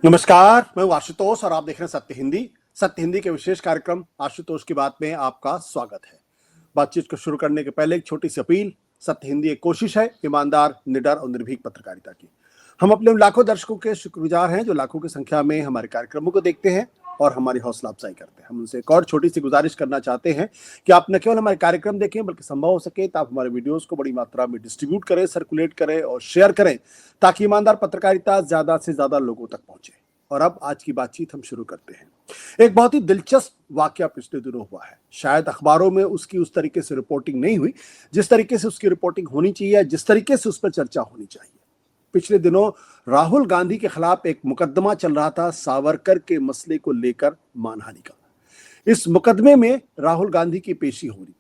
नमस्कार, मैं हूं आशुतोष और आप देख रहे हैं सत्य हिंदी। सत्य हिंदी के विशेष कार्यक्रम आशुतोष की बात में आपका स्वागत है। बातचीत को शुरू करने के पहले एक छोटी सी अपील। सत्य हिंदी एक कोशिश है ईमानदार, निडर और निर्भीक पत्रकारिता की। हम अपने उन लाखों दर्शकों के शुक्रगुजार हैं जो लाखों की संख्या में हमारे कार्यक्रमों को देखते हैं और हमारी हौसला अफजाई करते हैं। हम उनसे एक और छोटी सी गुजारिश करना चाहते हैं कि आप न केवल हमारे कार्यक्रम देखें बल्कि संभव हो सके तो आप हमारे वीडियोस को बड़ी मात्रा में डिस्ट्रीब्यूट करें, सर्कुलेट करें और शेयर करें, ताकि ईमानदार पत्रकारिता ज्यादा से ज्यादा लोगों तक पहुंचे। और अब आज की बातचीत हम शुरू करते हैं। एक बहुत ही दिलचस्प वाकया पिछले दिनों हुआ है। शायद अखबारों में उसकी उस तरीके से रिपोर्टिंग नहीं हुई जिस तरीके से उसकी रिपोर्टिंग होनी चाहिए, जिस तरीके से उस पर चर्चा होनी चाहिए। पिछले दिनों राहुल गांधी के खिलाफ एक मुकदमा चल रहा था सावरकर के मसले को लेकर, मानहानि का। इस मुकदमे में राहुल गांधी की पेशी हो रही।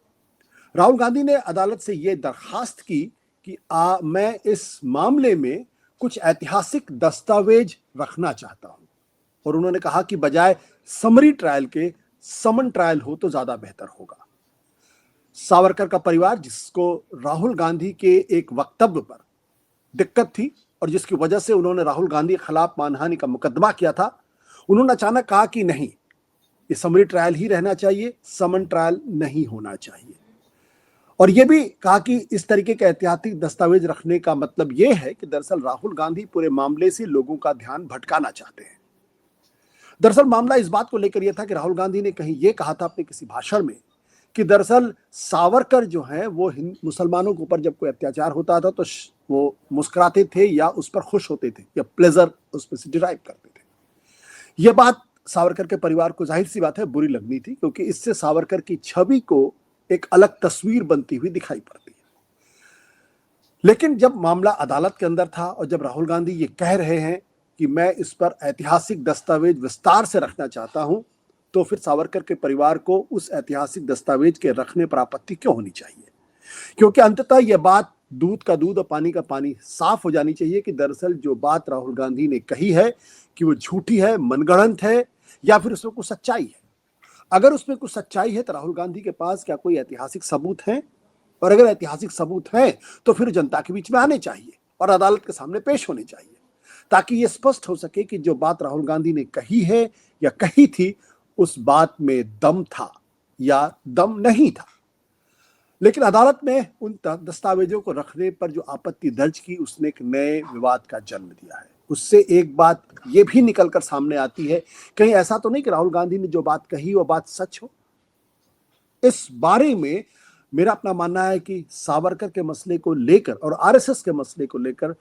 राहुल गांधी ने अदालत से यह दरखास्त की कि मैं इस मामले में कुछ ऐतिहासिक दस्तावेज रखना चाहता हूं, और उन्होंने कहा कि बजाय समरी ट्रायल के समन ट्रायल हो तो ज्यादा बेहतर होगा। सावरकर का परिवार, जिसको राहुल गांधी के एक वक्तव्य पर दिक्कत थी और जिसकी वजह से उन्होंने राहुल गांधी के खिलाफ मानहानि का मुकदमा किया था, उन्होंने अचानक कहा कि नहीं, ये समरी ट्रायल ही रहना चाहिए, समन ट्रायल नहीं होना चाहिए। और यह भी कहा कि इस तरीके के ऐतिहासिक दस्तावेज रखने का मतलब यह है कि दरअसल राहुल गांधी पूरे मामले से लोगों का ध्यान भटकाना चाहते हैं। दरअसल मामला इस बात को लेकर यह था कि राहुल गांधी ने कहीं यह कहा था अपने किसी भाषण में कि दरअसल सावरकर जो है वो मुसलमानों के ऊपर जब कोई अत्याचार होता था तो वो मुस्कुराते थे या उस पर खुश होते थे या प्लेजर उस पर से डिराइव करते थे। यह बात सावरकर के परिवार को जाहिर सी बात है बुरी लगनी थी, क्योंकि इससे सावरकर की छवि को एक अलग तस्वीर बनती हुई दिखाई पड़ती है। लेकिन जब मामला अदालत के अंदर था और जब राहुल गांधी ये कह रहे हैं कि मैं इस पर ऐतिहासिक दस्तावेज विस्तार से रखना चाहता हूं, तो फिर सावरकर के परिवार को उस ऐतिहासिक दस्तावेज के रखने पर आपत्ति क्यों होनी चाहिए? क्योंकि अंततः यह बात दूध का दूध और पानी का पानी साफ हो जानी चाहिए कि दरअसल जो बात राहुल गांधी ने कही है कि वो झूठी है, मनगढ़ंत है, या फिर उसमें कुछ सच्चाई है। अगर उसमें कुछ सच्चाई है तो राहुल गांधी के पास क्या कोई ऐतिहासिक सबूत है? और अगर ऐतिहासिक सबूत है तो फिर जनता के बीच में आने चाहिए और अदालत के सामने पेश होने चाहिए, ताकि यह स्पष्ट हो सके कि जो बात राहुल गांधी ने कही है या कही थी उस बात में दम था या दम नहीं था। लेकिन अदालत ने उन दस्तावेजों को रखने पर जो आपत्ति दर्ज की, उसने एक नए विवाद का जन्म दिया है। उससे एक बात यह भी निकलकर सामने आती है, कहीं ऐसा तो नहीं कि राहुल गांधी ने जो बात कही वो बात सच हो? इस बारे में मेरा अपना मानना है कि सावरकर के मसले को लेकर और आरएसएस के मसले को लेकर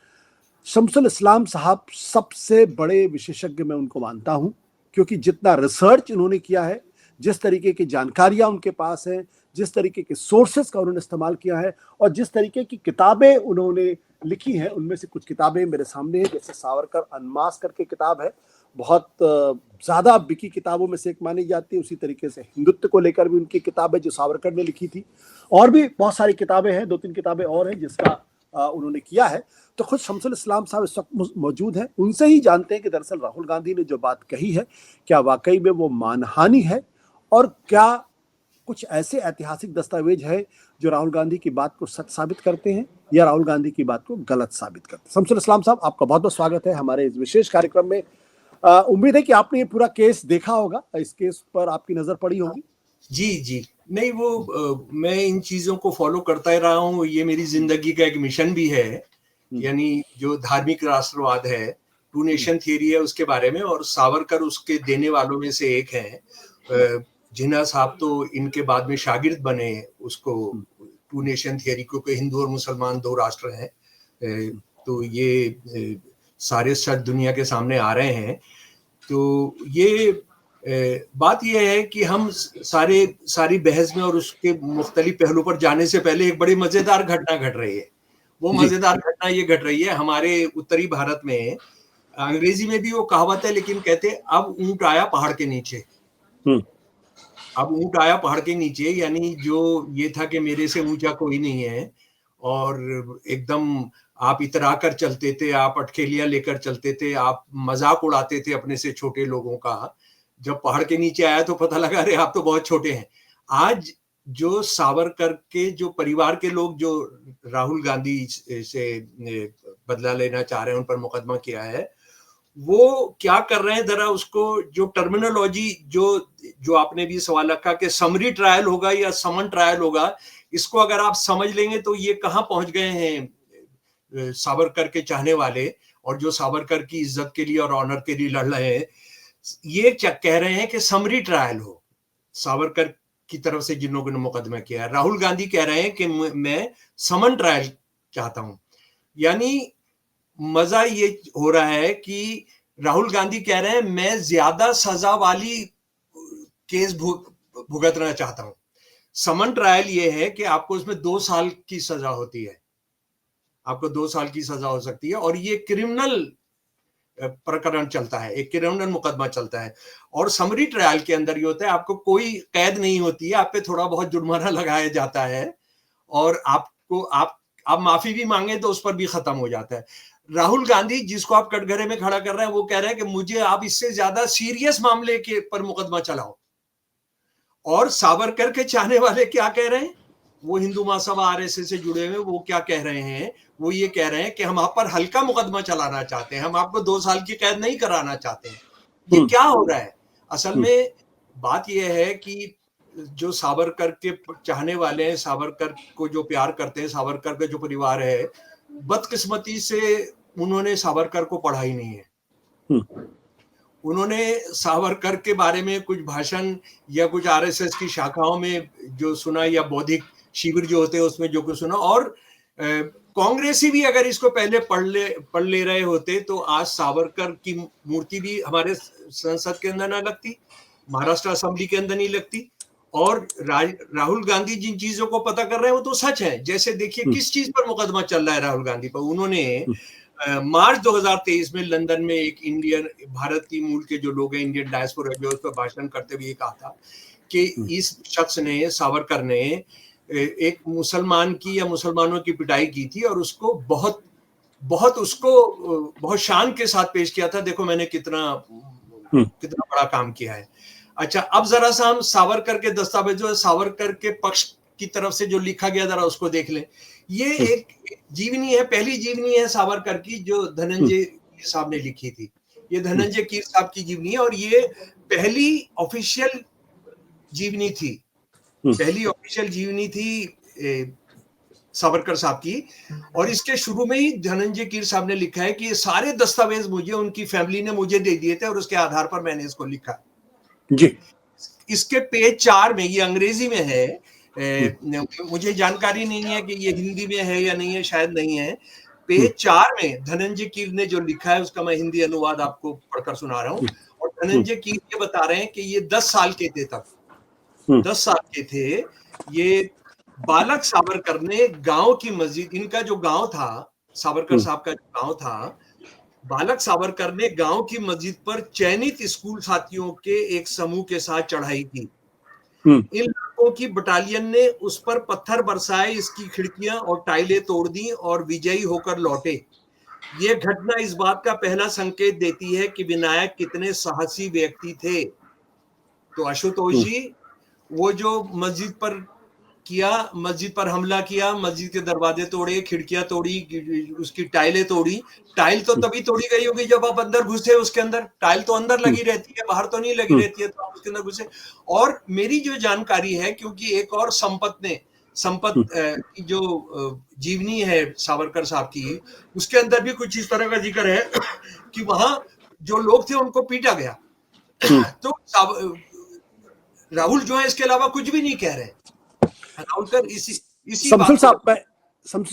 शमसुल इस्लाम साहब सबसे बड़े विशेषज्ञ मैं उनको मानता हूं, क्योंकि जितना रिसर्च उन्होंने किया है, जिस तरीके की जानकारियां उनके पास हैं, जिस तरीके के सोर्सेस का उन्होंने इस्तेमाल किया है और जिस तरीके की किताबें उन्होंने लिखी हैं, उनमें से कुछ किताबें मेरे सामने हैं। जैसे सावरकर अनमास्क करके किताब है, बहुत ज्यादा बिकी किताबों में से एक मानी जाती है। उसी तरीके से हिंदुत्व को लेकर भी उनकी किताब है जो सावरकर ने लिखी थी, और भी बहुत सारी किताबें हैं, 2-3 किताबें और हैं जिसका उन्होंने किया है। तो खुद शमसुल इस्लाम साहब इस वक्त मौजूद हैं, उनसे ही जानते हैं कि दरअसल राहुल गांधी ने जो बात कही है क्या वाकई में वो मानहानि है, और क्या कुछ ऐसे ऐतिहासिक दस्तावेज है जो राहुल गांधी की बात को सच साबित करते हैं या राहुल गांधी की बात को गलत साबित करते हैं। शमसुल इस्लाम साहब, आपका बहुत बहुत स्वागत है हमारे इस विशेष कार्यक्रम में। उम्मीद है कि आपने ये पूरा केस देखा होगा, इस केस पर आपकी नजर पड़ी होगी। जी जी, नहीं वो मैं इन चीजों को फॉलो करता ही रहा हूँ। ये मेरी जिंदगी का एक मिशन भी है, यानी जो धार्मिक राष्ट्रवाद है, टू नेशन थियरी है उसके बारे में, और सावरकर उसके देने वालों में से एक हैं। जिन्ना साहब तो इनके बाद में शागिर्द बने उसको, टू नेशन थियरी को, कि हिंदू और मुसलमान दो राष्ट्र हैं। तो ये सारे सच दुनिया के सामने आ रहे हैं। तो ये बात यह है कि हम सारी बहस में और उसके मुख्तलिफ पहलू पर जाने से पहले एक बड़ी मजेदार घटना घट रही है। वो मजेदार घटना ये घट रही है हमारे उत्तरी भारत में। अंग्रेजी में भी वो कहावत है, लेकिन कहते अब ऊंट आया पहाड़ के नीचे। अब ऊंट आया पहाड़ के नीचे, यानी जो ये था कि मेरे से ऊंचा कोई नहीं है, और एकदम आप इतरा कर चलते थे, आप अटखेलियां लेकर चलते थे, आप मजाक उड़ाते थे अपने से छोटे लोगों का। जब पहाड़ के नीचे आया तो पता लगा अरे आप तो बहुत छोटे हैं। आज जो सावरकर के जो परिवार के लोग जो राहुल गांधी से बदला लेना चाह रहे हैं, उन पर मुकदमा किया है, वो क्या कर रहे हैं, जरा उसको जो टर्मिनोलॉजी जो आपने भी सवाल रखा कि समरी ट्रायल होगा या समन ट्रायल होगा, इसको अगर आप समझ लेंगे तो ये कहाँ पहुंच गए हैं सावरकर के चाहने वाले, और जो सावरकर की इज्जत के लिए और ऑनर के लिए लड़ रहे हैं, ये कह रहे हैं कि समरी ट्रायल हो सावरकर की तरफ से जिन लोगों ने मुकदमा किया है। राहुल गांधी कह रहे हैं कि मैं समन ट्रायल चाहता हूं। यानी मजा ये हो रहा है कि राहुल गांधी कह रहे हैं मैं ज्यादा सजा वाली केस भुगतना चाहता हूं। समन ट्रायल ये है कि आपको उसमें 2 साल की सजा होती है, आपको 2 साल की सजा हो सकती है, और ये क्रिमिनल प्रकरण चलता है, एक क्रिमिनल मुकदमा चलता है। और समरी ट्रायल के अंदर ये होता है आपको कोई कैद नहीं होती है, आप पे थोड़ा बहुत जुर्माना लगाया जाता है, और आपको आप माफी भी मांगे तो उस पर भी खत्म हो जाता है। राहुल गांधी जिसको आप कटघरे में खड़ा कर रहे हैं, वो कह रहे हैं कि मुझे आप इससे ज्यादा सीरियस मामले के पर मुकदमा चलाओ। और सावरकर के चाहने वाले क्या कह रहे हैं, वो हिंदू महासभा आरएसएस से जुड़े हुए, वो क्या कह रहे हैं, वो ये कह रहे हैं कि हम आप पर हल्का मुकदमा चलाना चाहते हैं, हम आपको 2 साल की कैद नहीं कराना चाहते हैं। ये क्या हो रहा है? असल में बात यह है कि जो सावरकर के चाहने वाले हैं, सावरकर को जो प्यार करते हैं, सावरकर का जो परिवार है, बदकिस्मती से उन्होंने सावरकर को पढ़ा ही नहीं है। उन्होंने सावरकर के बारे में कुछ भाषण या कुछ आरएसएस की शाखाओं में जो सुना, या बौद्धिक शिविर जो होते हैं उसमें जो कुछ सुना, और कांग्रेसी भी अगर इसको पहले पढ़ ले रहे होते तो आज सावरकर की मूर्ति भी हमारे संसद के अंदर ना लगती, महाराष्ट्र असेंबली के अंदर नहीं लगती। और राहुल गांधी जिन चीजों को पता कर रहे हैं वो तो सच है। जैसे देखिए किस चीज पर मुकदमा चल रहा है राहुल गांधी पर। उन्होंने मार्च 2023 में लंदन में एक इंडियन, भारतीय मूल के जो लोग हैं, इंडियन डायस्पोरा, जो उस पर भाषण करते हुए कहा था कि इस शख्स ने, सावरकर ने, एक मुसलमान की या मुसलमानों की पिटाई की थी, और उसको बहुत शान के साथ पेश किया था, देखो मैंने कितना बड़ा काम किया है। अच्छा, अब जरा सा हम सावरकर के दस्तावेजों, सावरकर के पक्ष की तरफ से जो लिखा गया, जरा उसको देख लें। ये एक जीवनी है, पहली जीवनी है सावरकर की, जो धनंजय कीर साहब ने लिखी थी। ये धनंजय कीर साहब की जीवनी है, और ये पहली ऑफिशियल जीवनी थी, पहली ऑफिशियल जीवनी थी सावरकर साहब की। और इसके शुरू में ही धनंजय कीर साहब ने लिखा है कि ये सारे दस्तावेज मुझे उनकी फैमिली ने मुझे दे दिए थे, और उसके आधार पर मैंने इसको लिखा जी। इसके पेज 4 में, ये अंग्रेजी में है, मुझे जानकारी नहीं है कि ये हिंदी में है या नहीं है, शायद नहीं है। पेज 4 में धनंजय कीर ने जो लिखा है उसका मैं हिंदी अनुवाद आपको पढ़कर सुना रहा हूँ। और धनंजय कीर ये बता रहे हैं कि ये 10 साल के थे तब, 10 साल के थे ये। बालक सावरकर ने गांव की मस्जिद, इनका जो गांव था, सावरकर साहब का जो गांव था, बालक सावरकर ने गांव की मस्जिद पर चयनित स्कूल साथियों के एक समूह के साथ चढ़ाई की। इन लड़कों की बटालियन ने उस पर पत्थर बरसाए, इसकी खिड़कियां और टाइलें तोड़ दी और विजयी होकर लौटे। यह घटना इस बात का पहला संकेत देती है कि विनायक कितने साहसी व्यक्ति थे। तो आशुतोष जी, वो जो मस्जिद पर हमला किया, मस्जिद के दरवाजे तोड़े, खिड़कियां तोड़ी, उसकी टाइलें तोड़ी। टाइल तो तभी तोड़ी गई होगी जब आप अंदर घुसे, उसके अंदर टाइल तो अंदर लगी रहती है, बाहर तो नहीं लगी रहती है, तो आप उसके अंदर घुसे। और मेरी जो जानकारी है, क्योंकि एक और संपत की जो जीवनी है सावरकर साहब की, उसके अंदर भी कुछ इस तरह का जिक्र है कि वहां जो लोग थे उनको पीटा गया। तो राहुल जो है इसके अलावा कुछ भी नहीं कह रहे। शमसुल साहब,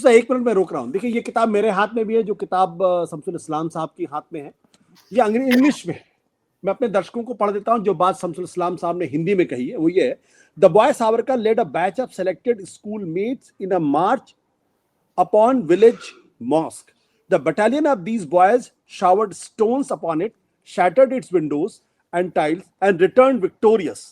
एक मिनट में रोक रहा हूँ। देखिए, ये किताब मेरे हाथ में भी है, जो किताब शमसुल इस्लाम साहब की हाथ में है, ये इंग्लिश में। मैं अपने दर्शकों को पढ़ देता हूँ जो बात शमसुल इस्लाम साहब ने हिंदी में कही है। वो ये है: the boy Savarkar led a batch of selected school mates in a march upon village mosque. The battalion of these boys showered stones upon it, shattered its windows and tiles, and returned victorious.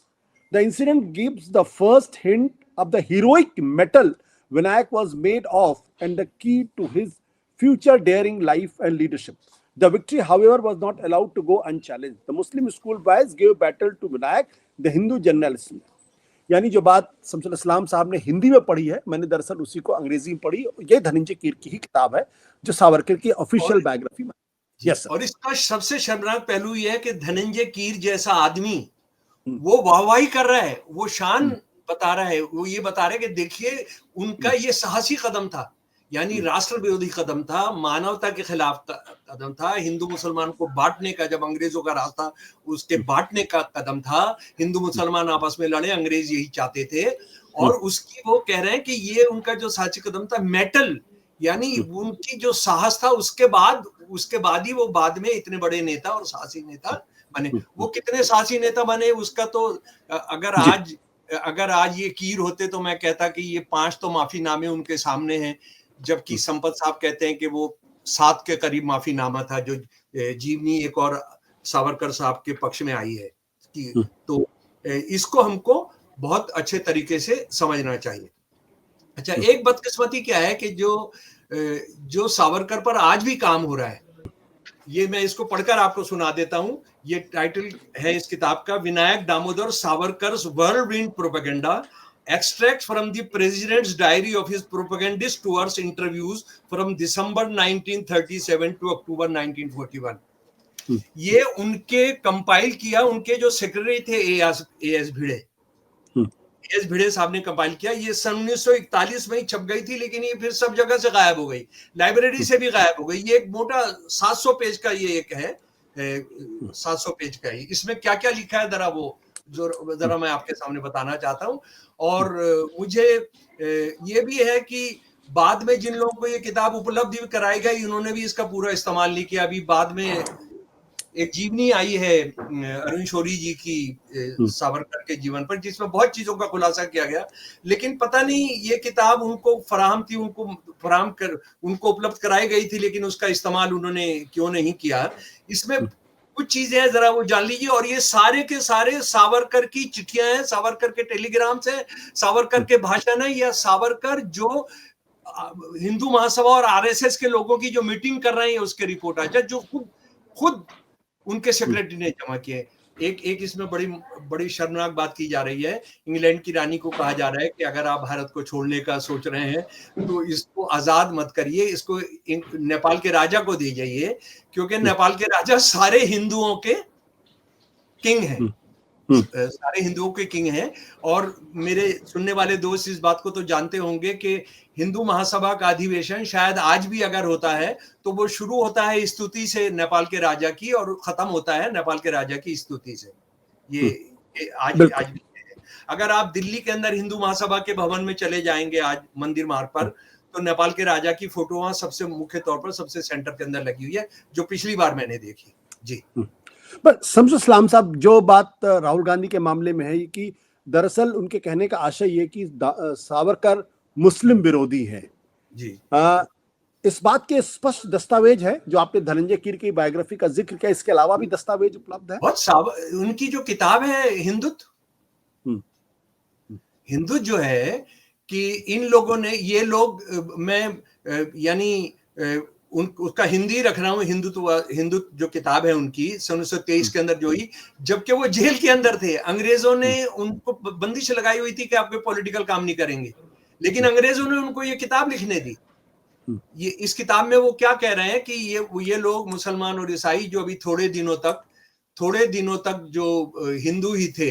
The incident gives the first hint of the heroic mettle Vinayak was made of and the key to his future daring life and leadership. The victory, however, was not allowed to go unchallenged. The Muslim school boys gave battle to Vinayak, the Hindu journalist. यानी जो बात शमसुल इस्लाम साहब ने हिंदी में पढ़ी है, मैंने दरअसल उसी को अंग्रेजी में पढ़ी। ये धनंजय कीर की ही किताब है जो सावरकर की ऑफिशियल बायोग्राफी में। Yes sir. और इसका सबसे शर्मनाक पहलू यह है कि धनंजय कीर जैसा आदमी हम्म, वो वाहवाही कर रहा है, वो शान हम्म, बता रहा है, वो ये बता रहा है कि देखिए उनका ये साहसी कदम था, यानी राष्ट्र विरोधी कदम था, मानवता के खिलाफ कदम था, हिंदू मुसलमान को बांटने का, जब अंग्रेजों का रास्ता उसके बांटने का कदम था, हिंदू मुसलमान आपस में लड़े, अंग्रेज यही चाहते थे। और उसकी वो कह रहे हैं कि ये उनका जो साहसी कदम था, मेटल, यानी उनकी जो साहस था, उसके बाद ही वो बाद में इतने बड़े नेता और साहसी नेता बने। वो कितने साहसी नेता बने उसका तो अगर आज ये कीर होते तो मैं कहता कि ये 5 तो माफीनामे उनके सामने हैं, जबकि संपत साहब कहते हैं कि वो 7 के करीब माफीनामा था जो जीवनी एक और सावरकर साहब के पक्ष में आई है कि तो इसको हमको बहुत अच्छे तरीके से समझना चाहिए। अच्छा, एक बदकिस्मती क्या है कि जो सावरकर पर आज भी काम हो रहा है, ये मैं इसको पढ़कर आपको सुना देता हूं। ये टाइटल है इस किताब का, Vinayak Damodar Savarkar's whirlwind propaganda, extracts from the president's diary of his propagandist tours, interviews from December 1937 to October 1941। ये उनके कंपाइल किया, उनके जो सेक्रेटरी थे एएस भिड़े, एस भिड़े साहब ने कंपाइल किया। ये सन 1941 में ही छप गई थी, लेकिन ये फिर सब जगह से गायब हो गई, लाइब्रेरी से भी गायब हो गई। ये एक मोटा 700 पेज का ये एक है, 700 पेज का ही। इसमें क्या क्या लिखा है जरा मैं आपके सामने बताना चाहता हूँ। और मुझे ये भी है कि बाद में जिन लोगों को ये किताब उपलब्ध भी कराई गई, उन्होंने भी इसका पूरा इस्तेमाल नहीं किया। अभी बाद में एक जीवनी आई है अरुण शौरी जी की सावरकर के जीवन पर, जिसमें बहुत चीजों का खुलासा किया गया, लेकिन पता नहीं ये किताब उनको फराहम थी, उनको उपलब्ध कराई गई थी, लेकिन उसका इस्तेमाल उन्होंने क्यों नहीं किया। इसमें कुछ चीजें हैं, जरा वो जान लीजिए। और ये सारे के सारे सावरकर की चिट्ठियां हैं, सावरकर के टेलीग्राम्स हैं, सावरकर के भाषण है, या सावरकर जो हिंदू महासभा और आरएसएस के लोगों की जो मीटिंग कर रहे हैं उसके रिपोर्ट आ जाए, जो खुद उनके सेक्रेटरी ने जमा किए। एक इसमें बड़ी शर्मनाक बात की जा रही है। इंग्लैंड की रानी को कहा जा रहा है कि अगर आप भारत को छोड़ने का सोच रहे हैं तो इसको आजाद मत करिए, इसको नेपाल के राजा को दे जाइए, क्योंकि नेपाल के राजा सारे हिंदुओं के किंग हैं, सारे हिंदुओं के किंग हैं। और मेरे सुनने वाले दोस्त इस बात को तो जानते होंगे कि हिंदू महासभा का अधिवेशन शायद आज भी अगर होता है तो वो शुरू होता है स्तुति से नेपाल के राजा की, और खत्म होता है नेपाल के राजा की स्तुति से। ये आज भी है। अगर आप दिल्ली के अंदर हिंदू महासभा के भवन में चले जाएंगे आज मंदिर मार्ग पर, तो नेपाल के राजा की फोटो वहां सबसे मुख्य तौर पर सबसे सेंटर के अंदर लगी हुई है, जो पिछली बार मैंने देखी। जी, पर शम्स इस्लाम साहब, जो बात राहुल गांधी के मामले में है कि दरअसल उनके कहने का आशय ये कि सावरकर मुस्लिम विरोधी है जी। इस बात के स्पष्ट दस्तावेज है जो आपने धनंजय कीर की बायोग्राफी का जिक्र किया, इसके अलावा भी दस्तावेज उपलब्ध है? उनकी जो किताब है हिंदुत्व, हिंदुत्व जो है कि इन लोगों ने, ये लोग, मैं यानी उसका हिंदी रख रहा हूँ, हिंदुत्व जो किताब है उनकी 1923 के अंदर जो ही, जबकि वो जेल के अंदर थे, अंग्रेजों ने उनको बंदिश लगाई हुई थी कि आप कोई पॉलिटिकल काम नहीं करेंगे, लेकिन अंग्रेजों ने उनको ये किताब लिखने दी। ये इस किताब में वो क्या कह रहे हैं कि ये लोग मुसलमान और ईसाई जो अभी थोड़े दिनों तक जो हिंदू ही थे,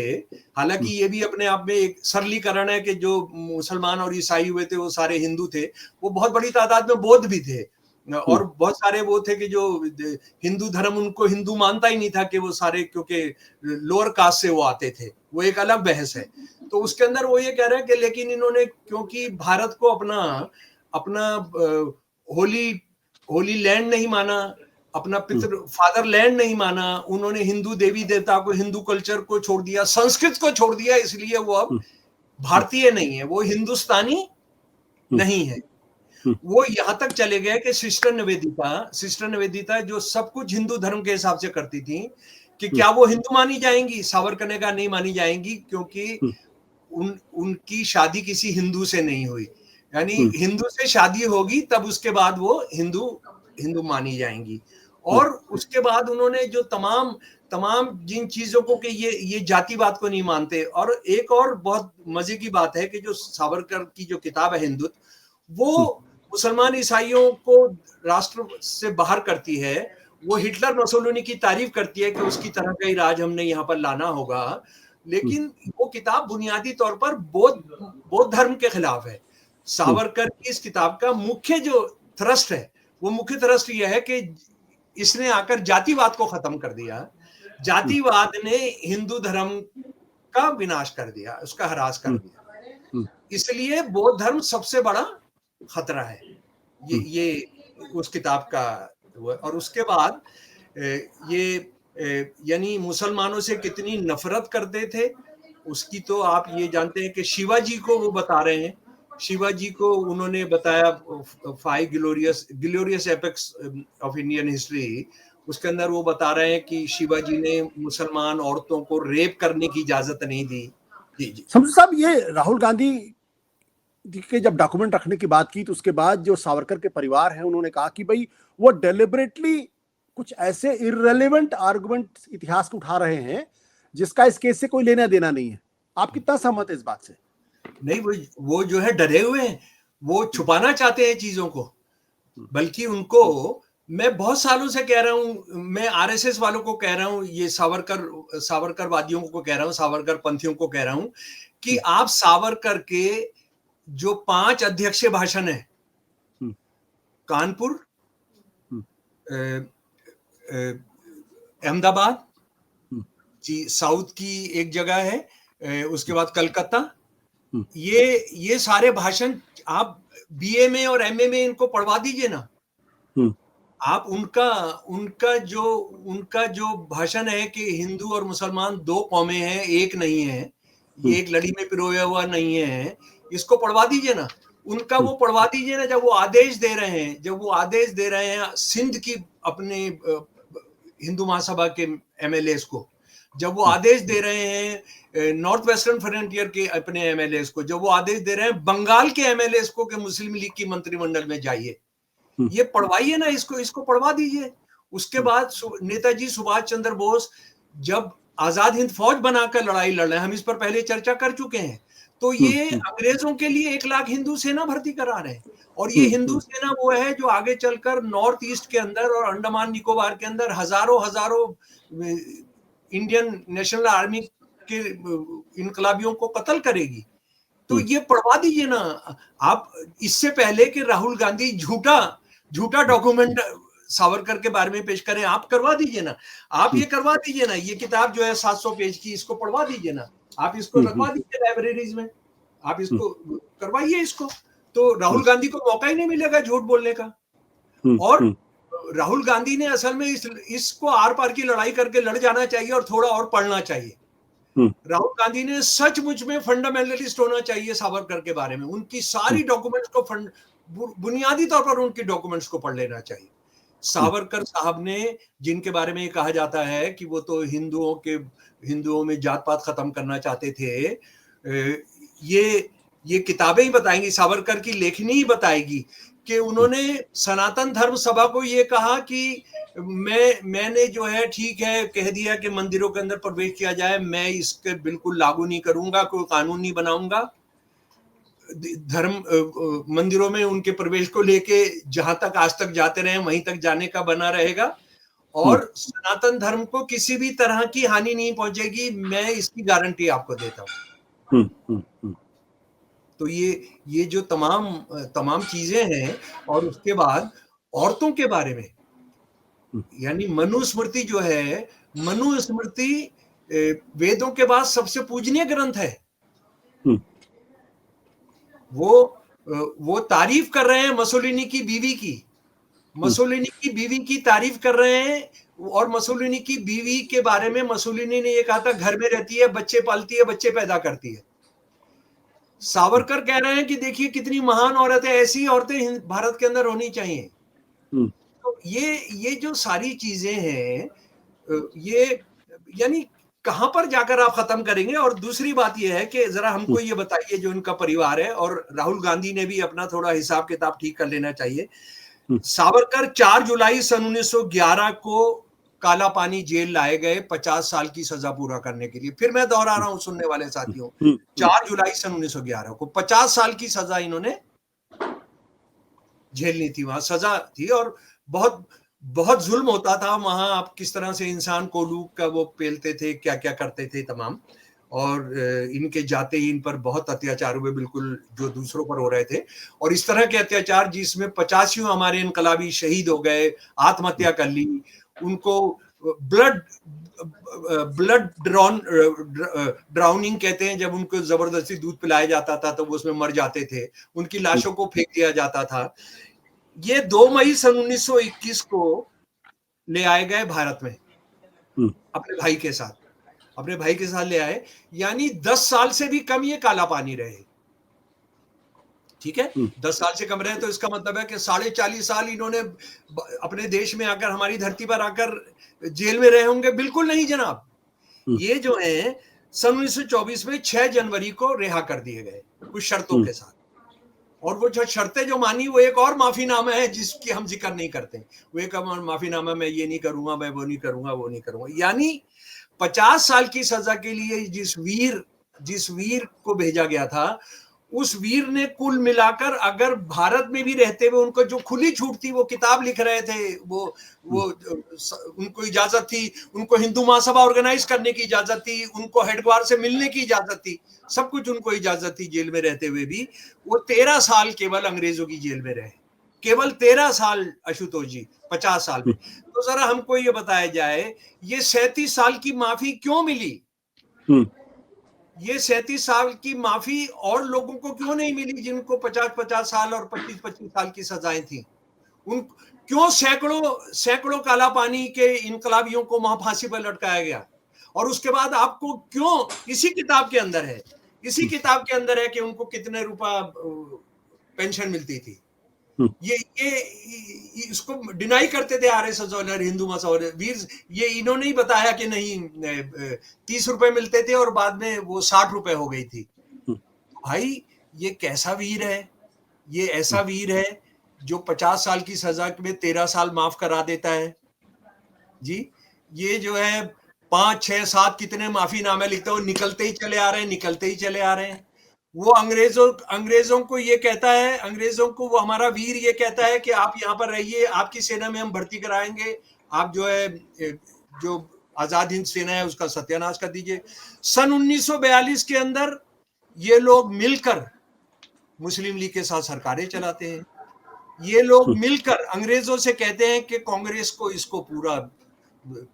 हालांकि ये भी अपने आप में एक सरलीकरण है कि जो मुसलमान और ईसाई हुए थे वो सारे हिंदू थे, वो बहुत बड़ी तादाद में बौद्ध भी थे, और बहुत सारे वो थे कि जो हिंदू धर्म उनको हिंदू मानता ही नहीं था, कि वो सारे क्योंकि लोअर कास्ट से वो आते थे, वो एक अलग बहस है। तो उसके अंदर वो ये कह रहे हैं कि लेकिन इन्होंने क्योंकि भारत को अपना होली लैंड नहीं माना, अपना फादरलैंड नहीं माना, उन्होंने हिंदू देवी देवता को, हिंदू कल्चर को छोड़ दिया, संस्कृत को छोड़ दिया, इसलिए वो अब भारतीय नहीं है, वो हिंदुस्तानी नहीं है। वो यहां तक चले गए कि सिस्टर निवेदिता जो सब कुछ हिंदू धर्म के हिसाब से करती थी, कि क्या वो हिंदू मानी जाएंगी? सावरकर ने कहा नहीं मानी जाएंगी, क्योंकि उनकी शादी किसी हिंदू से नहीं हुई, यानी हिंदू से शादी होगी तब उसके बाद वो हिंदू मानी जाएंगी। और उसके बाद उन्होंने जो तमाम जिन चीजों को कि ये जातिवाद को नहीं मानते। और एक और बहुत मजे की बात है कि जो सावरकर की जो किताब है हिंदुत्व, वो मुसलमान ईसाइयों को राष्ट्र से बाहर करती है, वो हिटलर मुसोलिनी की तारीफ करती है कि उसकी तरह का ही राज हमने यहाँ पर लाना होगा, लेकिन वो किताब बुनियादी तौर पर बौद्ध धर्म के खिलाफ है। सावरकर की इस किताब का मुख्य जो थ्रस्ट है, वो मुख्य थ्रस्ट ये है कि इसने आकर जातिवाद को खत्म कर दिया। जातिवाद ने हिंदू धर्म का विनाश कर दिया, उसका ह्रास कर दिया। इसलिए बौद्ध धर्म सबसे बड़ा खतरा है, ये उस किताब का। और उसके बाद ये यानी मुसलमानों से कितनी नफरत करते थे उसकी तो आप ये जानते हैं कि शिवाजी को वो बता रहे हैं। शिवाजी को उन्होंने बताया 5 glorious epics of Indian history, उसके अंदर वो बता रहे हैं कि शिवाजी ने मुसलमान औरतों को रेप करने की इजाजत नहीं दी। जी जी शमशेर साहब, ये राहुल गांधी के जब डॉक्यूमेंट रखने की बात की तो उसके बाद जो सावरकर के परिवार है उन्होंने कहा कि भाई वो डेलिबरेटली कुछ ऐसे इररेलेवेंट आर्गुमेंट इतिहास को उठा रहे हैं जिसका इस केस से कोई लेना देना नहीं है। आप कितना सहमत है इस बात से? नहीं, वो जो है डरे हुए हैं, वो छुपाना चाहते हैं चीजों को। बल्कि उनको मैं बहुत सालों से कह रहा हूं, मैं आरएसएस वालों को कह रहा हूं, ये सावरकर वादियों को कह रहा हूं, सावरकर पंथियों को कह रहा हूं कि आप सावरकर के जो 5 अध्यक्षीय भाषण है, कानपुर, अहमदाबाद जी, साउथ की एक जगह है, उसके बाद कलकत्ता, ये सारे भाषण आप बीए में और एमए में इनको पढ़वा दीजिए ना। आप उनका जो भाषण है कि हिंदू और मुसलमान 2 कौमें हैं, एक नहीं है, ये एक लड़ी में पिरोया हुआ नहीं है, इसको पढ़वा दीजिए ना। उनका वो पढ़वा दीजिए ना, जब वो आदेश दे रहे हैं सिंध की अपने हिंदू महासभा के एमएलएस को, जब वो आदेश दे रहे हैं नॉर्थ वेस्टर्न फ्रंटियर के अपने एमएलएस को, जब वो आदेश दे रहे हैं बंगाल के एमएलएस को कि मुस्लिम लीग की मंत्रिमंडल में जाइए, ये पढ़वाइए ना, इसको पढ़वा दीजिए। उसके बाद नेताजी सुभाष चंद्र बोस जब आजाद हिंद फौज बनाकर लड़ाई लड़ रहे हैं, हम इस पर पहले चर्चा कर चुके हैं, तो ये अंग्रेजों के लिए 1 लाख हिंदू सेना भर्ती करा रहे हैं। और ये हिंदू सेना वो है जो आगे चलकर नॉर्थ ईस्ट के अंदर और अंडमान निकोबार के अंदर हजारों इंडियन नेशनल आर्मी के इनकलाबियों को कत्ल करेगी। तो ये पढ़वा दीजिए ना आप, इससे पहले कि राहुल गांधी झूठा डॉक्यूमेंट सावरकर के बारे में पेश करें। आप करवा दीजिए ना, आप ये करवा दीजिए ना, ये किताब जो है 700 पेज की, इसको पढ़वा दीजिए ना, आप इसको रखवा दीजिए लाइब्रेरीज में, आप इसको करवाइए इसको, तो राहुल गांधी को मौका ही नहीं मिलेगा झूठ बोलने का। और राहुल गांधी ने असल में इसको आर पार की लड़ाई करके लड़ जाना चाहिए और थोड़ा और पढ़ना चाहिए। राहुल गांधी ने सचमुच में फंडामेंटलिस्ट होना चाहिए सावरकर के बारे में, उनकी सारी डॉक्यूमेंट्स को बुनियादी तौर पर उनकी डॉक्यूमेंट्स को पढ़ लेना चाहिए। सावरकर साहब ने, जिनके बारे में कहा जाता है कि वो तो हिंदुओं में जात पात खत्म करना चाहते थे, ये किताबें ही बताएंगी, सावरकर की लेखनी ही बताएगी कि उन्होंने सनातन धर्म सभा को ये कहा कि मैंने जो है ठीक है कह दिया कि मंदिरों के अंदर प्रवेश किया जाए, मैं इसके बिल्कुल लागू नहीं करूंगा, कोई कानून नहीं बनाऊंगा, धर्म मंदिरों में उनके प्रवेश को लेके जहां तक आज तक जाते रहे वहीं तक जाने का बना रहेगा, और सनातन धर्म को किसी भी तरह की हानि नहीं पहुंचेगी, मैं इसकी गारंटी आपको देता हूं। तो ये जो तमाम चीजें हैं। और उसके बाद औरतों के बारे में, यानी मनुस्मृति जो है, मनुस्मृति वेदों के बाद सबसे पूजनीय ग्रंथ है। वो तारीफ कर रहे हैं मुसोलिनी की बीवी की तारीफ कर रहे हैं, और मुसोलिनी की बीवी के बारे में मुसोलिनी ने ये कहा था घर में रहती है, बच्चे पालती है, बच्चे पैदा करती है। सावरकर कह रहे हैं कि देखिए कितनी महान औरत है, ऐसी औरतें भारत के अंदर होनी चाहिए। तो ये जो सारी चीजें हैं, ये यानी कहां पर जाकर आप खत्म करेंगे। और दूसरी बात यह है कि जरा हमको ये बताइए, जो इनका परिवार है, और राहुल गांधी ने भी अपना थोड़ा हिसाब किताब ठीक कर लेना चाहिए। सावरकर 4 जुलाई सन 1911 को काला पानी जेल लाए गए 50 साल की सजा पूरा करने के लिए। फिर मैं दोहरा रहा हूं सुनने वाले साथियों, 4 जुलाई सन 1911 को 50 साल की सजा इन्होंने झेलनी थी, वहां सजा थी, और बहुत बहुत जुल्म होता था वहां, आप किस तरह से इंसान कोलूक का वो पेलते थे, क्या क्या करते थे तमाम, और इनके जाते ही इन पर बहुत अत्याचार हुए, बिल्कुल जो दूसरों पर हो रहे थे। और इस तरह के अत्याचार जिसमें 85 हमारे इनकलाबी शहीद हो गए, आत्महत्या कर ली, उनको ब्लड ब्लड ड्राउनिंग कहते हैं, जब उनको जबरदस्ती दूध पिलाया जाता था तो वो उसमें मर जाते थे, उनकी लाशों को फेंक दिया जाता था। ये 2 मई सन 1921 को ले आए गए भारत में अपने भाई के साथ, अपने भाई के साथ ले आए, यानी 10 साल से भी कम ये काला पानी रहे। ठीक है, 10 साल से कम रहे तो इसका मतलब है कि 40.5 साल इन्होंने अपने देश में आकर, हमारी धरती पर आकर जेल में रहे होंगे। बिल्कुल नहीं जनाब, ये जो है सन 1924 में 6 जनवरी को रिहा कर दिए गए कुछ शर्तों के साथ। और वो जो शर्तें जो मानी, वो एक और माफीनामा है जिसकी हम जिक्र नहीं करते। वो एक माफीनामा, मैं ये नहीं करूंगा, मैं वो नहीं करूंगा, वो नहीं करूंगा। यानी 50 साल की सजा के लिए जिस वीर को भेजा गया था, उस वीर ने कुल मिलाकर, अगर भारत में भी रहते हुए उनको जो खुली छूट थी, वो किताब लिख रहे थे, वो उनको इजाजत थी, उनको हिंदू महासभा ऑर्गेनाइज करने की इजाजत थी, उनको हेडक्वार्टर से मिलने की इजाजत थी, सब कुछ उनको इजाजत थी जेल में रहते हुए भी। वो 13 साल केवल अंग्रेजों की जेल में रहे, केवल 13 साल आशुतोष जी, 50 साल में। तो जरा हमको ये बताया जाए, ये 37 साल की माफी क्यों मिली? ये 37 साल की माफी और लोगों को क्यों नहीं मिली जिनको 50-50 साल और 25-25 साल की सजाएं थी? उन क्यों सैकड़ों काला पानी के इनकलाबियों को वहां फांसी पर लटकाया गया? और उसके बाद आपको क्यों, इसी किताब के अंदर है कि उनको कितने रुपया पेंशन मिलती थी। ये इसको डिनाई करते थे आरएसएस और हिंदू महासभा वीर। ये इन्होंने ही बताया कि नहीं, 30 रुपए मिलते थे और बाद में वो 60 रुपए हो गई थी। भाई ये कैसा वीर है? ये ऐसा वीर है जो 50 साल की सजा में 13 साल माफ करा देता है जी। ये जो है 5, 6, 7 कितने माफीनामे लिखते हो, निकलते ही चले आ रहे हैं। वो अंग्रेजों को ये कहता है, अंग्रेजों को वो हमारा वीर ये कहता है कि आप यहाँ पर रहिए, आपकी सेना में हम भर्ती कराएंगे, आप जो है जो आजाद हिंद सेना है उसका सत्यानाश कर दीजिए। सन 1942 के अंदर ये लोग मिलकर मुस्लिम लीग के साथ सरकारें चलाते हैं। ये लोग मिलकर अंग्रेजों से कहते हैं कि कांग्रेस को इसको पूरा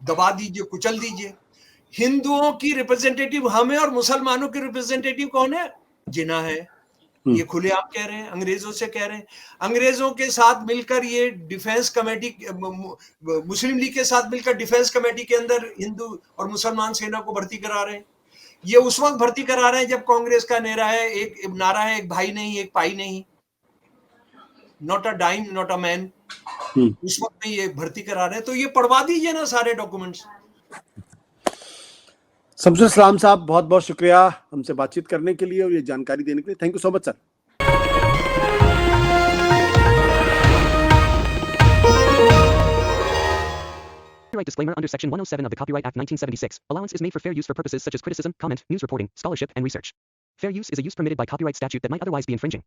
दबा दीजिए, कुचल दीजिए। हिंदुओं की रिप्रेजेंटेटिव हम है और मुसलमानों की रिप्रेजेंटेटिव कौन है? जिन्ना है। ये खुलेआम कह रहे हैं, अंग्रेजों से कह रहे हैं। अंग्रेजों के साथ मिलकर ये डिफेंस कमेटी, मुस्लिम लीग के साथ मिलकर डिफेंस कमेटी के अंदर हिंदू और मुसलमान सेना को भर्ती करा रहे हैं। ये उस वक्त भर्ती करा रहे हैं जब कांग्रेस का नारा है, एक भाई नहीं, एक पाई नहीं, not a dime not a man. उस वक्त में ये भर्ती करा रहे हैं। तो ये पढ़वा दीजिए ना सारे डॉक्यूमेंट्स। शमशेर सलाम साहब, बहुत बहुत शुक्रिया हमसे बातचीत करने के लिए और ये जानकारी देने के लिए। Thank you so much sir. Copyright disclaimer under Section 107 of the Copyright Act 1976. Allowance is made for fair use for purposes such as criticism, comment, news reporting, scholarship, and research. Fair use is a use permitted by copyright statute that might otherwise be infringing.